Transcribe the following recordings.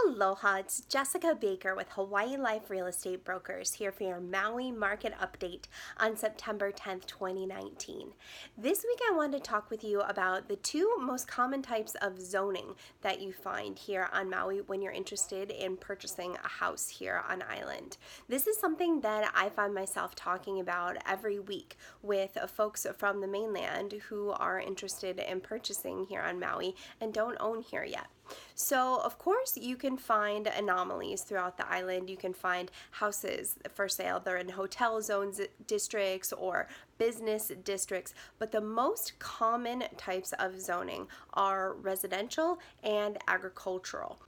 Aloha, it's Jessica Baker with Hawaii Life Real Estate Brokers here for your Maui market update on September 10th, 2019. This week I wanted to talk with you about the two most common types of zoning that you find here on Maui when you're interested in purchasing a house here on island. This is something that I find myself talking about every week with folks from the mainland who are interested in purchasing here on Maui and don't own here yet. So, of course, you can find anomalies throughout the island. You can find houses for sale. They're in hotel zones districts or business districts, but the most common types of zoning are residential and agricultural.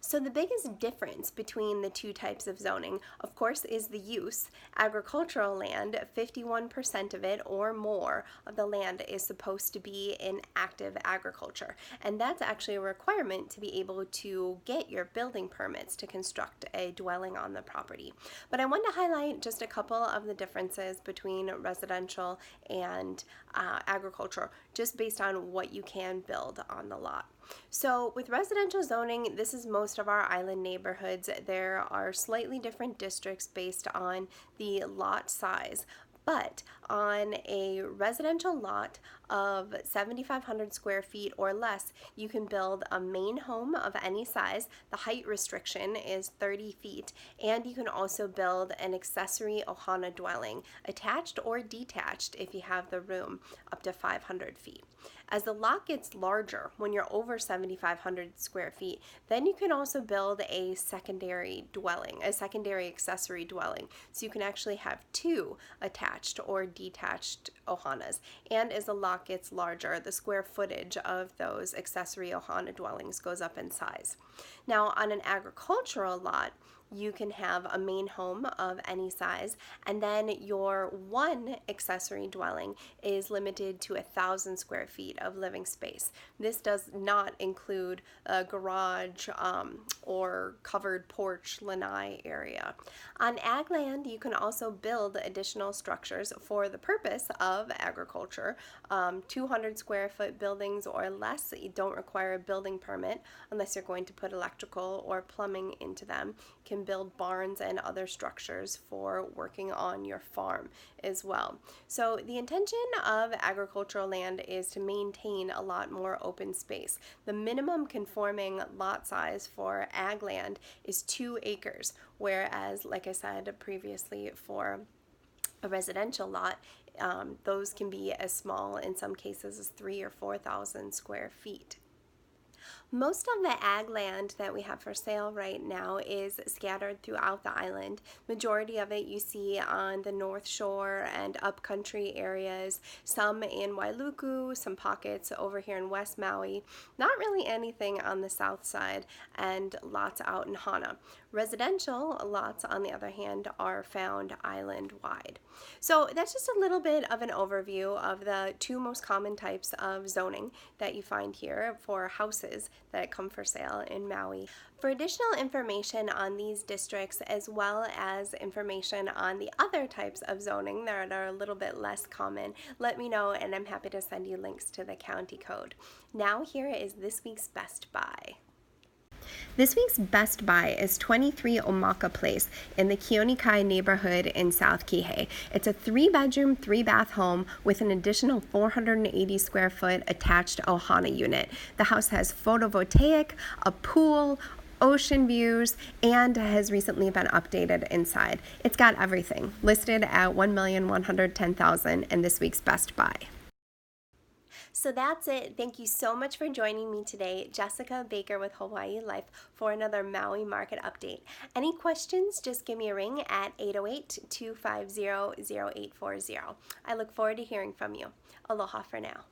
So the biggest difference between the two types of zoning, of course, is the use. Agricultural land, 51% of it or more of the land is supposed to be in active agriculture. And that's actually a requirement to be able to get your building permits to construct a dwelling on the property. But I want to highlight just a couple of the differences between residential and agriculture, just based on what you can build on the lot. So with residential zoning, this is most of our island neighborhoods. There are slightly different districts based on the lot size. But on a residential lot of 7,500 square feet or less, you can build a main home of any size. The height restriction is 30 feet, and you can also build an accessory ohana dwelling, attached or detached if you have the room, up to 500 feet. As the lot gets larger, when you're over 7,500 square feet, then you can also build a secondary dwelling, a secondary accessory dwelling. So you can actually have two attached or detached ohanas. And as the lot gets larger, the square footage of those accessory ohana dwellings goes up in size. Now, on an agricultural lot, you can have a main home of any size, and then your one accessory dwelling is limited to 1,000 square feet of living space. This does not include a garage or covered porch lanai area. On ag land, you can also build additional structures for the purpose of agriculture. 200 square foot buildings or less, you don't require a building permit unless you're going to put electrical or plumbing into them. You can build barns and other structures for working on your farm as well. So the intention of agricultural land is to maintain a lot more open space. The minimum conforming lot size for ag land is 2 acres, whereas, like I said previously, for a residential lot, those can be as small in some cases as 3,000 or 4,000 square feet. Most of the ag land that we have for sale right now is scattered throughout the island. Majority of it you see on the North Shore and upcountry areas, some in Wailuku, some pockets over here in West Maui, not really anything on the south side, and lots out in Hana. Residential lots, on the other hand, are found island-wide. So that's just a little bit of an overview of the two most common types of zoning that you find here for houses that come for sale in Maui. For additional information on these districts, as well as information on the other types of zoning that are a little bit less common, let me know and I'm happy to send you links to the county code. Now here is this week's Best Buy. This week's Best Buy is 23 Omaka Place in the Kihei neighborhood in South Kihei. It's a 3-bedroom, 3-bath home with an additional 480 square foot attached ohana unit. The house has photovoltaic, a pool, ocean views, and has recently been updated inside. It's got everything, listed at $1,110,000 in this week's Best Buy. So that's it. Thank you so much for joining me today, Jessica Baker with Hawaii Life, for another Maui market update. Any questions, just give me a ring at 808-250-0840. I look forward to hearing from you. Aloha for now.